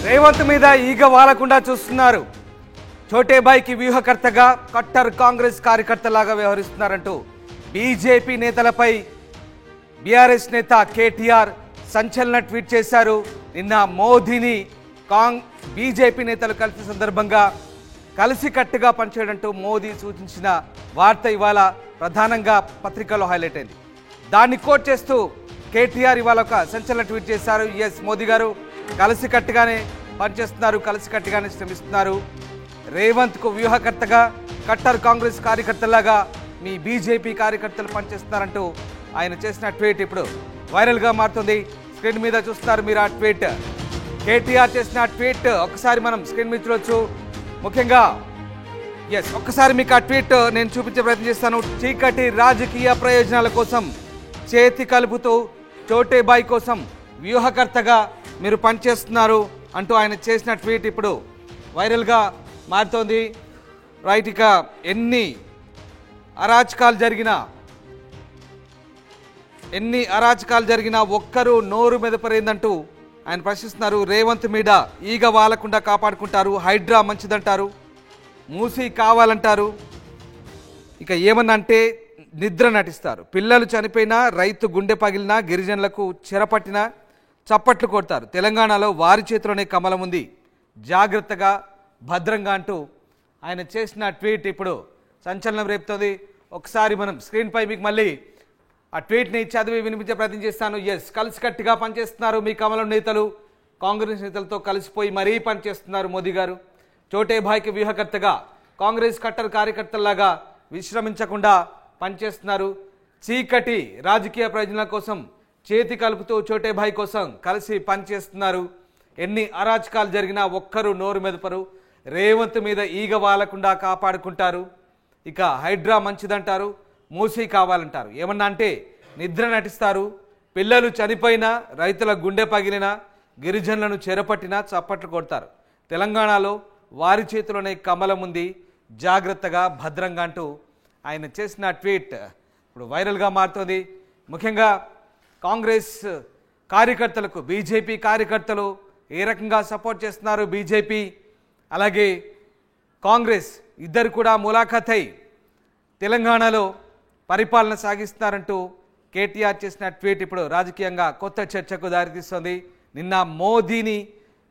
రేవంత్ మీద ఈగ వాలకుండా చూస్తున్నారు. చోటేబాయికి వ్యూహకర్తగా కట్టర్ కాంగ్రెస్ కార్యకర్తలాగా వ్యవహరిస్తున్నారంటూ బీజేపీ నేతలపై బీఆర్ఎస్ నేత కేటీఆర్ సంచలన ట్వీట్ చేశారు. నిన్న మోదీని బీజేపీ నేతలు కలిసిన సందర్భంగా కలిసికట్టుగా పనిచేయడంటూ మోదీ సూచించిన వార్త ఇవాళ ప్రధానంగా పత్రికలో హైలైట్ అయింది. దాన్ని కోట్ చేస్తూ కేటీఆర్ ఇవాళ ఒక సంచలన ట్వీట్ చేశారు. ఎస్, మోదీ గారు కలిసికట్టుగానే పనిచేస్తున్నారు, కలిసికట్టుగానే శ్రమిస్తున్నారు. రేవంత్కు వ్యూహకర్తగా కట్టర్ కాంగ్రెస్ కార్యకర్తలాగా మీ బీజేపీ కార్యకర్తలు పనిచేస్తున్నారంటూ ఆయన చేసిన ట్వీట్ ఇప్పుడు వైరల్గా మారుతుంది. స్క్రీన్ మీద చూస్తున్నారు మీరు ఆ ట్వీట్. కేటీఆర్ చేసిన ట్వీట్ ఒకసారి మనం స్క్రీన్ మీద చూడొచ్చు. ముఖ్యంగా ఒక్కసారి మీకు ఆ ట్వీట్ నేను చూపించే ప్రయత్నం చేస్తాను. చీకటి రాజకీయ ప్రయోజనాల కోసం చేతి కలుపుతూ చోటేబాయి కోసం వ్యూహకర్తగా మీరు పనిచేస్తున్నారు అంటూ ఆయన చేసిన ట్వీట్ ఇప్పుడు వైరల్గా మారుతోంది. రైట్, ఇక ఎన్ని అరాచకాలు జరిగినా ఒక్కరు నోరు మెదపరేందంటూ ఆయన ప్రశ్నిస్తున్నారు. రేవంత్ మీద ఈగ వాలకుండా కాపాడుకుంటారు, హైడ్రా మంచిదంటారు, మూసి కావాలంటారు. ఇక ఏమన్నా అంటే నిద్ర నటిస్తారు. పిల్లలు చనిపోయినా, రైతు గుండె పగిలినా, గిరిజనులకు చెరపట్టినా చప్పట్లు కొడతారు. తెలంగాణలో వారి చేతిలోనే కమలం ఉంది, జాగ్రత్తగా భద్రంగా అంటూ ఆయన చేసిన ట్వీట్ ఇప్పుడు సంచలనం రేపుతోంది. ఒకసారి మనం స్క్రీన్పై మీకు మళ్ళీ ఆ ట్వీట్ని చదివి వినిపించే ప్రయత్నం చేస్తాను. కలిసికట్టుగా పనిచేస్తున్నారు మీ కమలం నేతలు, కాంగ్రెస్ నేతలతో కలిసిపోయి మరీ పనిచేస్తున్నారు మోదీ గారు. చోటేబాయికి వ్యూహకర్తగా కాంగ్రెస్ కట్టర్ కార్యకర్తల్లాగా విశ్రమించకుండా పనిచేస్తున్నారు. చీకటి రాజకీయ ప్రయోజనాల కోసం చేతి కలుపుతూ చోటేబాయి కోసం కలిసి పనిచేస్తున్నారు. ఎన్ని అరాచకాలు జరిగినా ఒక్కరు నోరు మెదపరు. రేవంత్ మీద ఈగ వాలకుండా కాపాడుకుంటారు. ఇక హైడ్రా మంచిదంటారు, మూసి కావాలంటారు. ఏమన్నా అంటే నిద్ర నటిస్తారు. పిల్లలు చనిపోయినా, రైతుల గుండె పగిలినా, గిరిజనులను చెరపట్టినా చప్పట్లు కొడతారు. తెలంగాణలో వారి చేతిలోనే కమలం ఉంది, జాగ్రత్తగా భద్రంగా అంటూ ఆయన చేసిన ట్వీట్ ఇప్పుడు వైరల్గా మారుతోంది. ముఖ్యంగా కాంగ్రెస్ కార్యకర్తలకు బీజేపీ కార్యకర్తలు ఏ రకంగా సపోర్ట్ చేస్తున్నారు, బీజేపీ అలాగే కాంగ్రెస్ ఇద్దరు కూడా ములాఖత్ అయి తెలంగాణలో పరిపాలన సాగిస్తున్నారంటూ కేటీఆర్ చేసిన ట్వీట్ ఇప్పుడు రాజకీయంగా కొత్త చర్చకు దారితీస్తోంది. నిన్న మోదీని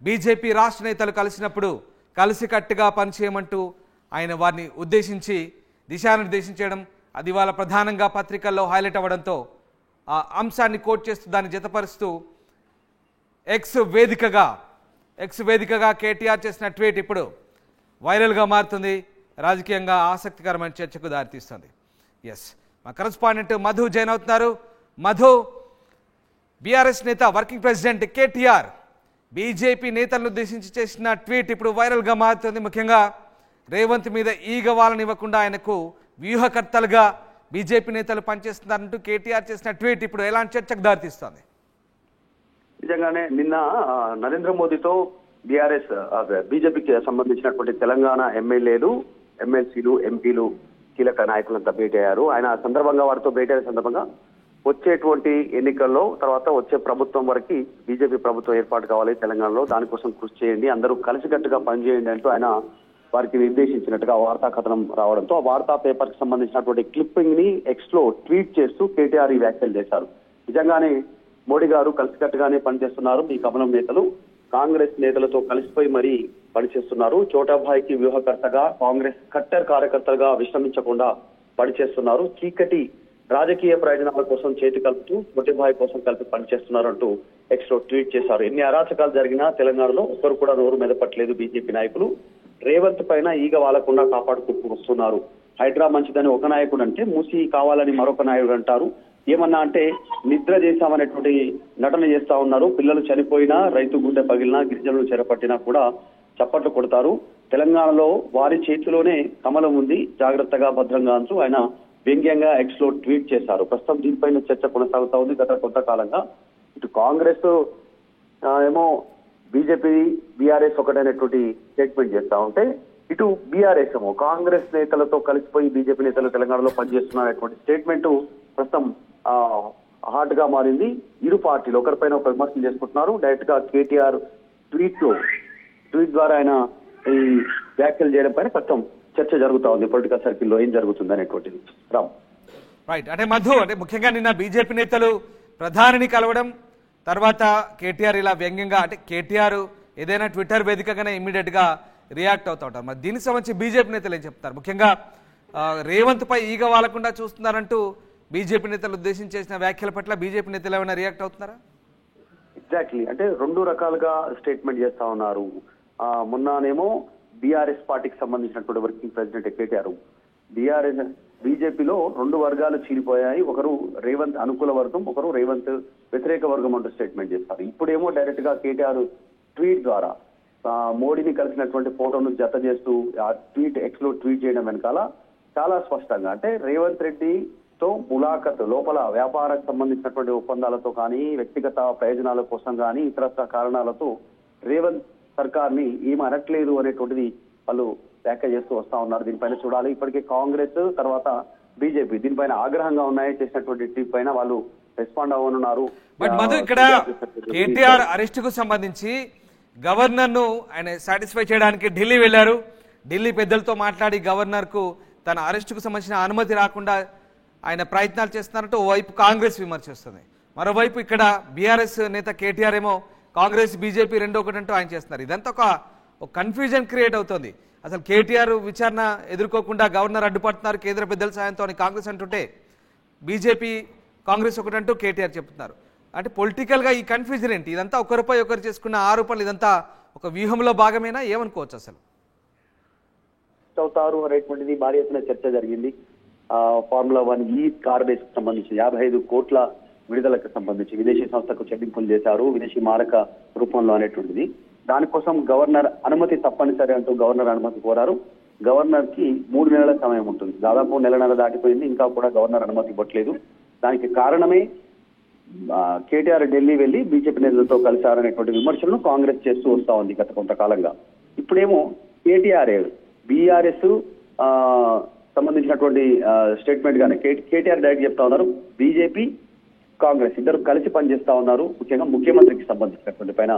బీజేపీ రాష్ట్ర నేతలు కలిసినప్పుడు కలిసికట్టుగా పనిచేయమంటూ ఆయన వారిని ఉద్దేశించి దిశానిర్దేశం చేయడం, అది వాళ్ళ ప్రధానంగా పత్రికల్లో హైలైట్ అవ్వడంతో ఆ అంశాన్ని కోట్ చేస్తూ దాన్ని జతపరుస్తూ ఎక్స్ వేదికగా కేటీఆర్ చేసిన ట్వీట్ ఇప్పుడు వైరల్గా మారుతుంది, రాజకీయంగా ఆసక్తికరమైన చర్చకు దారితీస్తుంది. మా కరెస్పాండెంట్ మధు జాయిన్ అవుతున్నారు. మధు, బీఆర్ఎస్ నేత వర్కింగ్ ప్రెసిడెంట్ కేటీఆర్ బీజేపీ నేతలను ఉద్దేశించి చేసిన ట్వీట్ ఇప్పుడు వైరల్గా మారుతుంది. ముఖ్యంగా రేవంత్ మీద ఈగ వాలనివ్వకుండా ఆయనకు వ్యూహకర్తలుగా బీజేపీ నేతలు పనిచేస్తున్నారంటూ కేటీఆర్ చేసిన ట్వీట్ ఇప్పుడు ఎలాంటి చర్చకు దారితీస్తుంది? నిజంగానే నిన్న నరేంద్ర మోదీతో బీఆర్ఎస్ బీజేపీకి సంబంధించినటువంటి తెలంగాణ ఎమ్మెల్యేలు, ఎమ్మెల్సీలు, ఎంపీలు, కీలక నాయకులంతా భేటీ అయ్యారు. ఆయన ఆ సందర్భంగా వారితో భేటీ అయిన సందర్భంగా వచ్చేటువంటి ఎన్నికల్లో తర్వాత వచ్చే ప్రభుత్వం వరకు బీజేపీ ప్రభుత్వం ఏర్పాటు కావాలి తెలంగాణలో, దానికోసం కృషి చేయండి, అందరూ కలిసికట్టుగా పనిచేయండి అంటూ ఆయన వారికి నిర్దేశించినట్టుగా వార్తా కథనం రావడంతో ఆ వార్తా పేపర్ కి సంబంధించినటువంటి క్లిప్పింగ్ ని ఎక్స్ లో ట్వీట్ చేస్తూ కేటీఆర్ ఈ వ్యాఖ్యలు చేశారు. నిజంగానే మోడీ గారు కలిసికట్టుగానే పనిచేస్తున్నారు, మీ కమలం నేతలు కాంగ్రెస్ నేతలతో కలిసిపోయి మరీ పనిచేస్తున్నారు. చోటాబాయికి వ్యూహకర్తగా కాంగ్రెస్ కట్టర్ కార్యకర్తలుగా విశ్రమించకుండా పనిచేస్తున్నారు. చీకటి రాజకీయ ప్రయోజనాల కోసం చేతి కలుపుతూ చోటాబాయి కోసం కలిపి పనిచేస్తున్నారు అంటూ ఎక్స్ లో ట్వీట్ చేశారు. ఎన్ని అరాచకాలు జరిగినా తెలంగాణలో ఒక్కరు కూడా నోరు మెదపట్లేదు బీజేపీ నాయకులు. రేవంత్ పైన ఈగ వాలకుండా కాపాడుకుంటూ వస్తున్నారు. హైడ్రా మంచిదని ఒక నాయకుడు అంటే మూసి కావాలని మరొక నాయకుడు అంటారు. ఏమన్నా అంటే నిద్ర చేశామనేటువంటి నటన చేస్తా ఉన్నారు. పిల్లలు చనిపోయినా, రైతు గుండె పగిలినా, గిరిజనులు చెరపట్టినా కూడా చప్పట్లు కొడతారు. తెలంగాణలో వారి చేతిలోనే కమలం ఉంది, జాగ్రత్తగా భద్రంగా అంటూ ఆయన వ్యంగ్యంగా ఎక్స్ లో ట్వీట్ చేశారు. ప్రస్తుతం దీనిపైన చర్చ కొనసాగుతా ఉంది గత కొంతకాలంగా. ఇటు కాంగ్రెస్ ఏమో బీజేపీ బీఆర్ఎస్ ఒకటైనటువంటి స్టేట్మెంట్ చేస్తా ఉంటే, ఇటు బీఆర్ఎస్ ఏమో కాంగ్రెస్ నేతలతో కలిసిపోయి బీజేపీ నేతలు తెలంగాణలో పనిచేస్తున్నారనేటువంటి స్టేట్మెంట్ ప్రస్తుతం హాట్ గా మారింది. ఇరు పార్టీలు ఒకరిపైన ఒక విమర్శలు చేసుకుంటున్నారు. డైరెక్ట్ గా కేటీఆర్ ట్వీట్ లో ట్వీట్ ద్వారా ఆయన ఈ వ్యాఖ్యలు చేయడం పైన ప్రస్తుతం చర్చ జరుగుతా ఉంది పొలిటికల్ సర్కిల్లో ఏం జరుగుతుంది అనేటువంటిది. రామ్ రైట్, అంటే మధు, అంటే ముఖ్యంగా నిన్న బీజేపీ నేతలు ప్రధానిని కలవడం, తర్వాత కేటీఆర్ ఇలా వ్యంగ్యంగా, అంటే కేటీఆర్ ఏదైనా ట్విట్టర్ వేదికగానే ఇమ్మీడియట్ గా రియాక్ట్ అవుతా ఉంటారు. మరి దీనికి సంబంధించి బీజేపీ నేతలు ఏం చెప్తారు? ముఖ్యంగా రేవంత్ పై ఈగ వాలకుండా చూస్తున్నారంటూ బీజేపీ నేతలు ఉద్దేశించి చేసిన వ్యాఖ్యల పట్ల బీజేపీ నేతలు ఏమైనా రియాక్ట్ అవుతున్నారా? ఎగ్జాక్ట్లీ, అంటే రెండు రకాలుగా స్టేట్మెంట్ చేస్తా ఉన్నారు. మొన్ననేమో బీఆర్ఎస్ పార్టీకి సంబంధించినటువంటి వర్కింగ్ ప్రెసిడెంట్ కేటీఆర్, బీజేపీలో రెండు వర్గాలు చీలిపోయాయి, ఒకరు రేవంత్ అనుకూల వర్గం, ఒకరు రేవంత్ వ్యతిరేక వర్గం అంటూ స్టేట్మెంట్ చేస్తారు. ఇప్పుడేమో డైరెక్ట్ గా కేటీఆర్ ట్వీట్ ద్వారా మోడీని కలిసినటువంటి ఫోటోను జత చేస్తూ ఆ ట్వీట్ ఎక్స్ లో ట్వీట్ చేయడం వెనకాల చాలా స్పష్టంగా, అంటే రేవంత్ రెడ్డితో ములాఖత్ లోపల వ్యాపారకు సంబంధించినటువంటి ఒప్పందాలతో కానీ, వ్యక్తిగత ప్రయోజనాల కోసం కానీ, ఇతరత్ర కారణాలతో రేవంత్ సర్కార్ ని ఏమి అనట్లేదు అనేటువంటిది వాళ్ళు వ్యాఖ్య చేస్తూ వస్తా ఉన్నారు. దీనిపైన చూడాలి. ఇప్పటికే కాంగ్రెస్ తర్వాత బీజేపీ దీనిపైన ఆగ్రహంగా ఉన్నాయి. చేసినటువంటి ట్వీట్ పైన వాళ్ళు రెస్పాండ్ అవ్వనున్నారు. బట్ మధు, ఇక్కడ కేటీఆర్ అరెస్ట్ కు సంబంధించి గవర్నర్ ను ఆయన సాటిస్ఫై చేయడానికి ఢిల్లీ వెళ్లారు. ఢిల్లీ పెద్దలతో మాట్లాడి గవర్నర్ కు తన అరెస్ట్ కు సంబంధించిన అనుమతి రాకుండా ఆయన ప్రయత్నాలు చేస్తున్నారంటూ ఓవైపు కాంగ్రెస్ విమర్శిస్తుంది, మరోవైపు ఇక్కడ బీఆర్ఎస్ నేత కేటీఆర్ ఏమో కాంగ్రెస్ బీజేపీ రెండు ఒకటంటూ ఆయన చేస్తున్నారు. ఇదంతా ఒక కన్ఫ్యూజన్ క్రియేట్ అవుతుంది. అసలు కేటీఆర్ విచారణ ఎదుర్కోకుండా గవర్నర్ అడ్డుపడుతున్నారు కేంద్ర పెద్దల సాయంతో అని కాంగ్రెస్ అంటుంటే, బీజేపీ కాంగ్రెస్ ఒకటంటూ కేటీఆర్ చెప్తున్నారు. అంటే పొలిటికల్ గా ఈ కన్ఫ్యూజన్ ఏంటి? ఇదంతా ఒకరిపై ఒకరు చేసుకున్న ఆరోపణలు, ఇదంతా ఒక వ్యూహంలో భాగమేనా ఏమనుకోవచ్చు? అసలు అవుతారు అనేటువంటిది భారీ ఎత్తున చర్చ జరిగింది. ఫార్ములా 1 ఈ కార్ రేస్ కు సంబంధించి 55 కోట్ల విడుదలకు సంబంధించి విదేశీ సంస్థకు చెల్లింపులు చేశారు, విదేశీ మారక రూపంలో అనేటువంటిది. దానికోసం గవర్నర్ అనుమతి తప్పనిసరి అంటూ గవర్నర్ అనుమతి కోరారు. గవర్నర్ కి 3 నెలల సమయం ఉంటుంది. దాదాపు నెల దాటిపోయింది, ఇంకా కూడా గవర్నర్ అనుమతి ఇవ్వట్లేదు. దానికి కారణమే కేటీఆర్ ఢిల్లీ వెళ్లి బీజేపీ నేతలతో కలిశారనేటువంటి విమర్శలను కాంగ్రెస్ చేస్తూ వస్తా ఉంది గత కొంతకాలంగా. ఇప్పుడేమో కేటీఆర్ బీఆర్ఎస్ సంబంధించినటువంటి స్టేట్మెంట్ గానే కేటీఆర్ డైరెక్ట్ చెప్తా ఉన్నారు, బీజేపీ కాంగ్రెస్ ఇద్దరు కలిసి పనిచేస్తా ఉన్నారు. ముఖ్యంగా ముఖ్యమంత్రికి సంబంధించినటువంటి పైన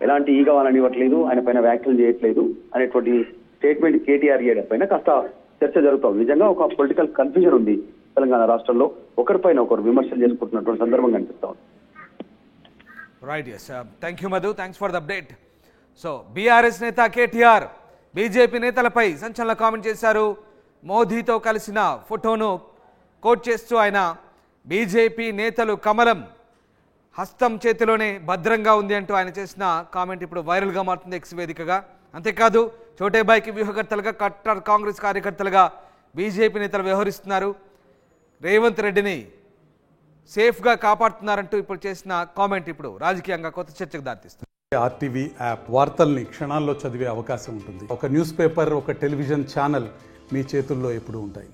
ఎలాంటి ఈగవాలని ఇవ్వట్లేదు, ఆయన పైన వ్యాఖ్యలు చేయట్లేదు అనేటువంటి స్టేట్మెంట్ కేటీఆర్ చేయడం పైన కాస్త చర్చ జరుగుతుంది. నిజంగా ఒక పొలిటికల్ కన్ఫ్యూజన్ ఉంది తెలంగాణ రాష్ట్రంలో, ఒకరిపైన ఒకరు విమర్శలు చేసుకుంటున్నటువంటి సందర్భం కనిపిస్తా ఉంది. Right, yes, thank you Madhu, thanks for the update. So BRS నేత కేటీఆర్ బీజేపీ నేతలపై సంచలన కామెంట్ చేశారు. మోదీతో కలిసిన ఫోటోను కోట్ చేస్తూ ఆయన బీజేపీ నేతలు కమలం హస్తం చేతిలోనే భద్రంగా ఉంది అంటూ ఆయన చేసిన కామెంట్ ఇప్పుడు వైరల్గా మారుతుంది ఎక్స్ వేదికగా. అంతేకాదు చోటేబాయికి వ్యూహకర్తలుగా, కట్టర్ కాంగ్రెస్ కార్యకర్తలుగా బీజేపీ నేతలు వ్యవహరిస్తున్నారు, రేవంత్ రెడ్డిని సేఫ్గా కాపాడుతున్నారంటూ ఇప్పుడు చేసిన కామెంట్ ఇప్పుడు రాజకీయంగా కొత్త చర్చకు దారితీస్తుంది. ఆర్టీవీ యాప్ వార్తల్ని క్షణాల్లో చదివే అవకాశం ఉంటుంది. ఒక న్యూస్ పేపర్, ఒక టెలివిజన్ ఛానల్ మీ చేతుల్లో ఎప్పుడూ ఉంటాయి.